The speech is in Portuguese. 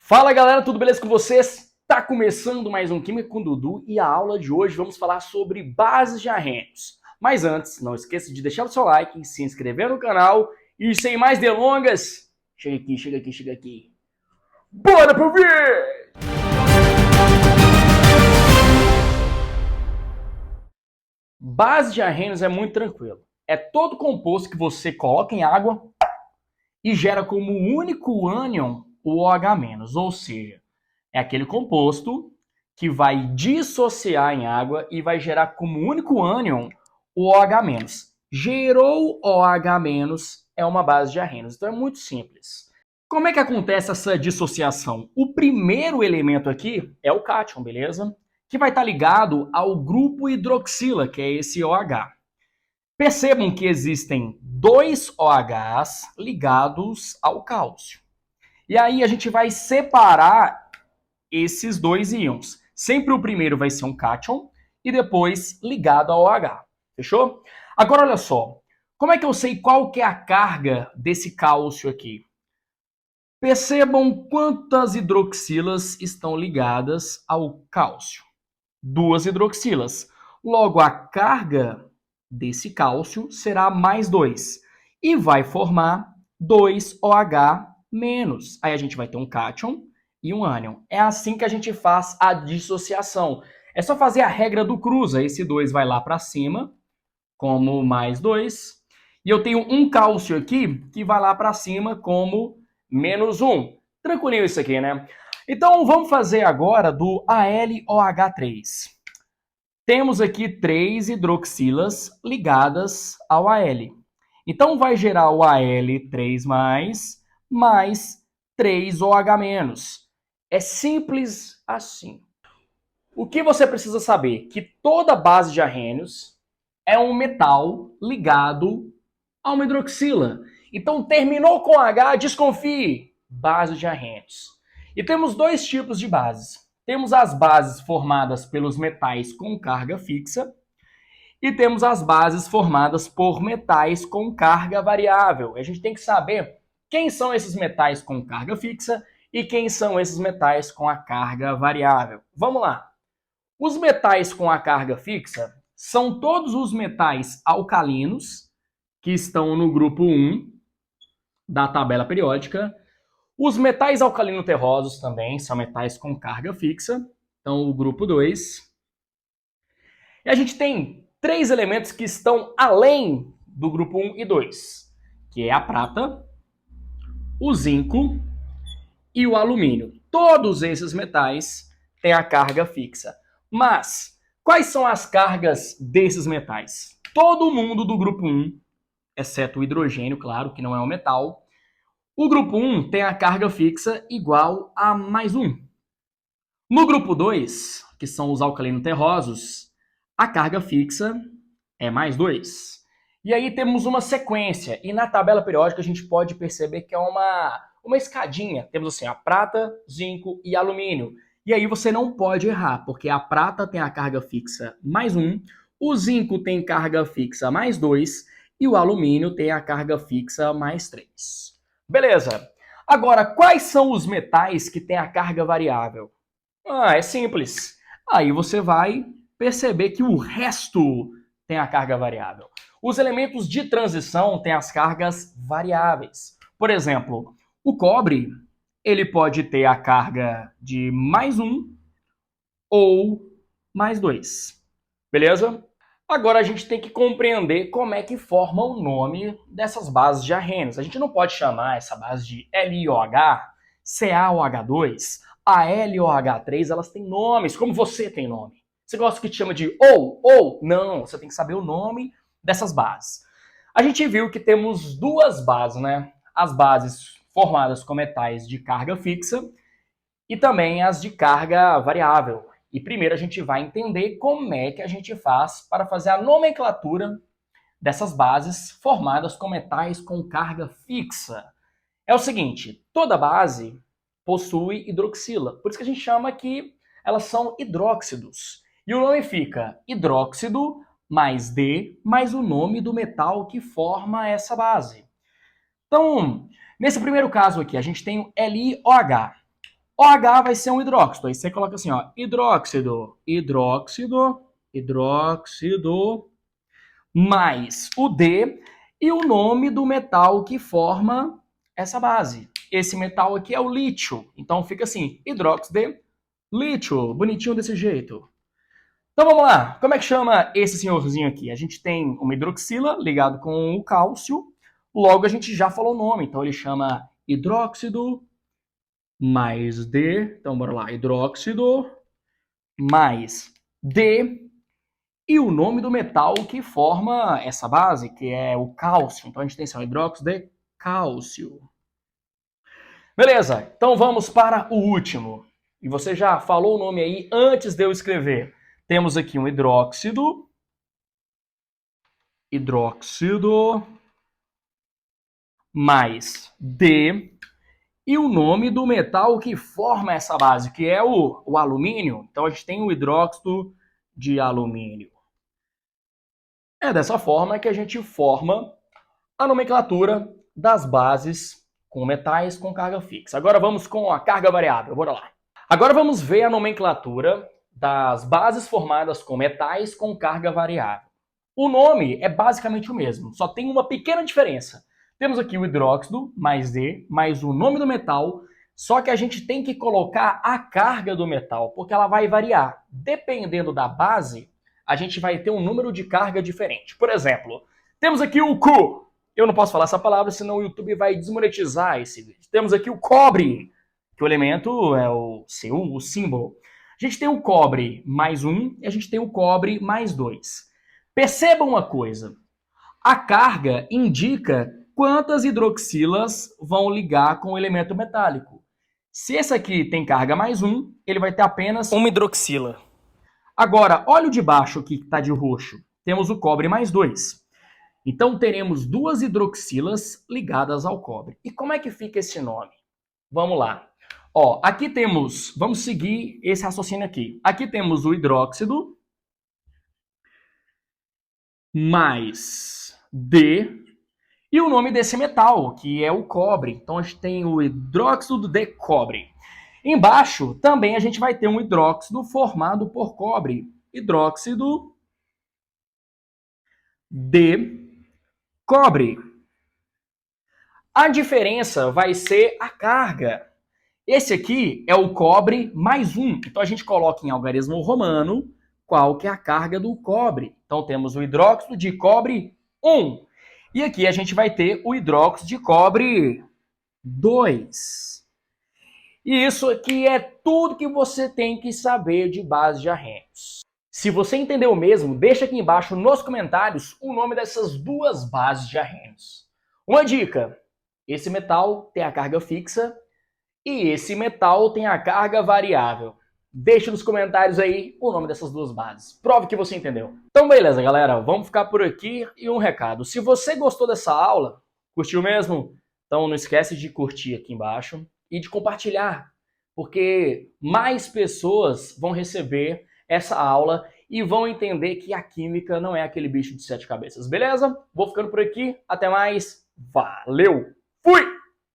Fala galera, tudo beleza com vocês? Tá começando mais um Química com Dudu e a aula de hoje vamos falar sobre bases de arrênios. Mas antes, não esqueça de deixar o seu like, se inscrever no canal e sem mais delongas, chega aqui. Bora pro vídeo! Base de arrênios é muito tranquilo. É todo composto que você coloca em água e gera como único ânion o OH-, ou seja, é aquele composto que vai dissociar em água e vai gerar como único ânion o OH-. Gerou OH-, é uma base de arrênios. Então é muito simples. Como é que acontece essa dissociação? O primeiro elemento aqui é o cátion, beleza? Que vai estar ligado ao grupo hidroxila, que é esse OH. Percebam que existem dois OHs ligados ao cálcio. E aí a gente vai separar esses dois íons. Sempre o primeiro vai ser um cátion e depois ligado ao OH. Fechou? Agora olha só. Como é que eu sei qual que é a carga desse cálcio aqui? Percebam quantas hidroxilas estão ligadas ao cálcio. 2 hidroxilas. Logo, a carga desse cálcio será mais 2. E vai formar 2OH-. Aí a gente vai ter um cátion e um ânion. É assim que a gente faz a dissociação. É só fazer a regra do cruza. Esse 2 vai lá para cima, como mais 2. E eu tenho um cálcio aqui que vai lá para cima como menos 1. Tranquilinho isso aqui, né? Então vamos fazer agora do AlOH3. Temos aqui 3 hidroxilas ligadas ao Al. Então vai gerar o Al3+, mais 3OH-. É simples assim. O que você precisa saber? Que toda base de arrênios é um metal ligado a uma hidroxila. Então terminou com H, desconfie, base de arrênios. E temos dois tipos de bases. Temos as bases formadas pelos metais com carga fixa e temos as bases formadas por metais com carga variável. A gente tem que saber quem são esses metais com carga fixa e quem são esses metais com a carga variável. Vamos lá. Os metais com a carga fixa são todos os metais alcalinos que estão no grupo 1 da tabela periódica. Os metais alcalino-terrosos também são metais com carga fixa, então o grupo 2. E a gente tem 3 elementos que estão além do grupo 1 e 2, que é a prata, o zinco e o alumínio. Todos esses metais têm a carga fixa. Mas quais são as cargas desses metais? Todo mundo do grupo 1, exceto o hidrogênio, claro, que não é um metal, o grupo 1 tem a carga fixa igual a mais 1. No grupo 2, que são os alcalino-terrosos, a carga fixa é mais 2. E aí temos uma sequência, e na tabela periódica a gente pode perceber que é uma escadinha. Temos assim, a prata, zinco e alumínio. E aí você não pode errar, porque a prata tem a carga fixa mais 1, o zinco tem carga fixa mais 2 e o alumínio tem a carga fixa mais 3. Beleza. Agora, quais são os metais que têm a carga variável? É simples. Aí você vai perceber que o resto tem a carga variável. Os elementos de transição têm as cargas variáveis. Por exemplo, o cobre, ele pode ter a carga de mais 1 ou mais 2. Beleza? Agora a gente tem que compreender como é que forma o nome dessas bases de arrênios. A gente não pode chamar essa base de LiOH, CaOH2, AlOH3, elas têm nomes, como você tem nome. Você gosta que te chama de ou? Não, você tem que saber o nome dessas bases. A gente viu que temos duas bases, né? As bases formadas com metais de carga fixa e também as de carga variável. E primeiro a gente vai entender como é que a gente faz para fazer a nomenclatura dessas bases formadas com metais com carga fixa. É o seguinte, toda base possui hidroxila, por isso que a gente chama que elas são hidróxidos. E o nome fica hidróxido mais D mais o nome do metal que forma essa base. Então, nesse primeiro caso aqui, a gente tem o LiOH. OH vai ser um hidróxido. Aí você coloca assim, ó, hidróxido, hidróxido, hidróxido, mais o D e o nome do metal que forma essa base. Esse metal aqui é o lítio. Então fica assim, hidróxido de lítio. Bonitinho desse jeito. Então vamos lá. Como é que chama esse senhorzinho aqui? A gente tem uma hidroxila ligado com o cálcio. Logo a gente já falou o nome. Então ele chama hidróxido mais D. Então bora lá. Hidróxido mais D. E o nome do metal que forma essa base, que é o cálcio. Então a gente tem assim, hidróxido de cálcio. Beleza, então vamos para o último. E você já falou o nome aí antes de eu escrever. Temos aqui um hidróxido. Hidróxido mais D. E o nome do metal que forma essa base, que é o alumínio. Então a gente tem o hidróxido de alumínio. É dessa forma que a gente forma a nomenclatura das bases com metais com carga fixa. Agora vamos com a carga variável, bora lá. Agora vamos ver a nomenclatura das bases formadas com metais com carga variável. O nome é basicamente o mesmo, só tem uma pequena diferença. Temos aqui o hidróxido, mais D, mais o nome do metal, só que a gente tem que colocar a carga do metal, porque ela vai variar. Dependendo da base, a gente vai ter um número de carga diferente. Por exemplo, temos aqui o Cu. Eu não posso falar essa palavra, senão o YouTube vai desmonetizar esse vídeo. Temos aqui o cobre, que o elemento é o Cu, o símbolo. A gente tem o cobre mais 1 e a gente tem o cobre mais 2. Percebam uma coisa. A carga indica quantas hidroxilas vão ligar com o elemento metálico. Se esse aqui tem carga mais 1, ele vai ter apenas uma hidroxila. Agora, olha o de baixo aqui que está de roxo. Temos o cobre mais 2. Então teremos duas hidroxilas ligadas ao cobre. E como é que fica esse nome? Vamos lá. Ó, aqui temos, vamos seguir esse raciocínio aqui. Aqui temos o hidróxido mais D e o nome desse metal, que é o cobre. Então a gente tem o hidróxido de cobre. Embaixo também a gente vai ter um hidróxido formado por cobre. Hidróxido de cobre. A diferença vai ser a carga. Esse aqui é o cobre mais 1. Então a gente coloca em algarismo romano qual que é a carga do cobre. Então temos o hidróxido de cobre 1. E aqui a gente vai ter o hidróxido de cobre 2. E isso aqui é tudo que você tem que saber de base de Arrhenius. Se você entendeu mesmo, deixa aqui embaixo nos comentários o nome dessas duas bases de Arrhenius. Uma dica: esse metal tem a carga fixa e esse metal tem a carga variável. Deixe nos comentários aí o nome dessas duas bases. Prove que você entendeu. Então beleza, galera. Vamos ficar por aqui. E um recado. Se você gostou dessa aula, curtiu mesmo? Então não esquece de curtir aqui embaixo e de compartilhar. Porque mais pessoas vão receber essa aula e vão entender que a química não é aquele bicho de 7 cabeças. Beleza? Vou ficando por aqui. Até mais. Valeu! Fui!